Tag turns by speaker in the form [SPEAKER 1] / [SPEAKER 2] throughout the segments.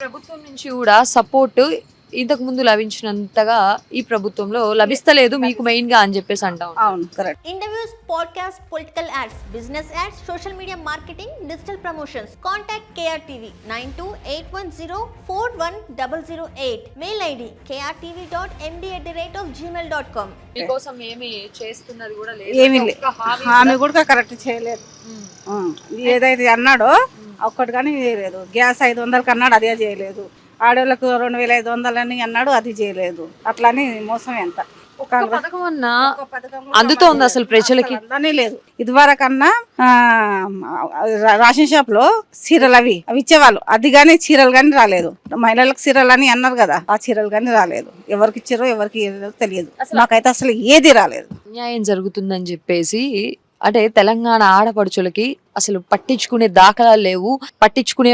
[SPEAKER 1] ప్రభుత్వం నుంచి కూడా సపోర్ట్ ఇంతకు ముందు లభించినంతగా ఈ ప్రభుత్వంలో లభిస్తలేదు మీకు మెయిన్ గా అని చెప్పేసి అంటాం.
[SPEAKER 2] అవును, correct.
[SPEAKER 3] Interviews, podcast, political ads, business ads, social media marketing, digital promotions. Contact KRTV 9281041008. Mail ID krtv.md@gmail.com.
[SPEAKER 1] మీకోసం ఏమి చేస్తున్నది కూడా లేదు.
[SPEAKER 2] ఏమీ హామీ కూడా కరెక్ట్ చేయలేదు. ఏదైతే అన్నాడో ఒక్కటి కానీ చేయలేదు. గ్యాస్ 500కి అన్నాడు, అదే చేయలేదు. ఆడవాళ్ళకు 2500 అని అన్నాడు, అది చేయలేదు. అట్లని మోసం ఎంత
[SPEAKER 1] పథకం అన్నా అందుతోంది అసలు ప్రజలకి
[SPEAKER 2] అందానే లేదు. ఇదివరకన్నా రేషన్ షాప్ లో చీరలు అవి ఇచ్చేవాళ్ళు, అది కానీ చీరలు కానీ రాలేదు. మహిళలకు చీరలు అని అన్నారు కదా, ఆ చీరలు కానీ రాలేదు. ఎవరికి ఇచ్చారో ఎవరికి తెలియదు. నాకైతే అసలు ఏది రాలేదు.
[SPEAKER 1] న్యాయం జరుగుతుందని చెప్పేసి అంటే తెలంగాణ ఆడపడుచులకి అసలు పట్టించుకునే దాఖలాలు లేవు, పట్టించుకునే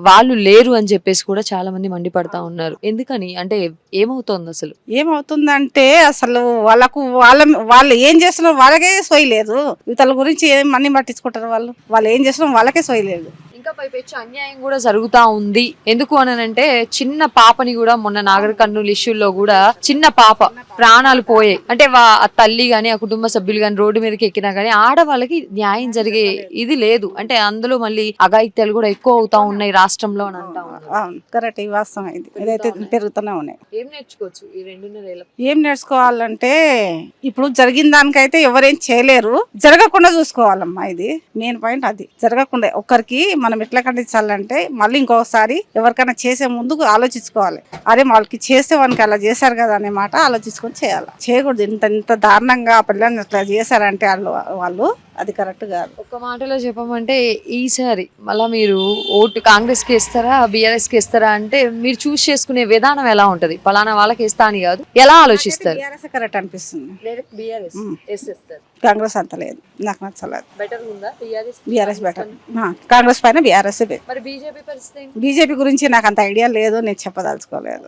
[SPEAKER 1] వాళ్ళు లేరు అని చెప్పేసి కూడా చాలా మంది మండిపడతా ఉన్నారు. ఎందుకని అంటే ఏమవుతోంది అసలు?
[SPEAKER 2] ఏమవుతుందంటే అసలు వాళ్ళు ఏం చేస్తున్నారు వాళ్ళకే సోయలేదు. ఇతల గురించి ఏం మన్ని పట్టించుకుంటారు వాళ్ళు ఏం చేస్తున్నారు వాళ్ళకే సోయలేదు.
[SPEAKER 1] ఇంకా పైపెచ్చు అన్యాయం కూడా జరుగుతా ఉంది. ఎందుకు అనంటే చిన్న పాపని కూడా మొన్న నాగర్ కర్నూలు ఇష్యూలో కూడా చిన్న పాప ప్రాణాలు పోయాయి. అంటే ఆ తల్లి గాని ఆ కుటుంబ సభ్యులు గాని రోడ్డు మీదకి ఎక్కినా గానీ ఆడవాళ్ళకి న్యాయం జరిగే ఇది లేదు. అంటే అందులో మళ్ళీ అఘాయిత్యాలు కూడా ఎక్కువ అవుతా ఉన్నాయి రాష్ట్రంలో అని అంటా ఉన్నారు.
[SPEAKER 2] కరెక్ట్, ఈ వాస్తవం ఇదైతే పెరుగుతూనే ఉన్నాయి.
[SPEAKER 1] ఏం నేర్చుకోవచ్చు ఈ 2.5 ఏళ్ళ?
[SPEAKER 2] ఏం నేర్చుకోవాలంటే ఇప్పుడు జరిగిన దానికైతే ఎవరేం చేయలేరు, జరగకుండా చూసుకోవాలమ్మా. ఇది మెయిన్ పాయింట్, అది జరగకుండా. ఒక్కరికి మనం ఎట్లా ఖండించాలంటే మళ్ళీ ఇంకొకసారి ఎవరికైనా చేసే ముందుకు ఆలోచించుకోవాలి. అరే వాళ్ళకి చేస్తే వానికి అలా చేశారు కదా అనే మాట ఆలోచించుకొని చేయాలి. చేయకూడదు ఇంత దారుణంగా ఆ పిల్లల్ని అట్లా చేశారంటే వాళ్ళు అది కరెక్ట్ కాదు.
[SPEAKER 1] ఒక మాటలో చెప్పమంటే ఈసారి మళ్ళీ మీరు ఓటు కాంగ్రెస్ కి ఇస్తారా బీఆర్ఎస్ కి ఇస్తారా అంటే మీరు చూస్ చేసుకునే విధానం ఎలా ఉంటది? పలానా వాళ్ళకి ఇస్తా అని కాదు, ఎలా ఆలోచిస్తారు?
[SPEAKER 2] కరెక్ట్ అనిపిస్తుంది. కాంగ్రెస్ అంత లేదు, నాకు నచ్చలేదు. BRS better. కాంగ్రెస్ పైన బీఆర్ఎస్.
[SPEAKER 1] మరి బీజేపీ పరిస్థితి?
[SPEAKER 2] బీజేపీ గురించి నాకు అంత ఐడియా లేదు, నేను చెప్పదలుచుకోలేదు.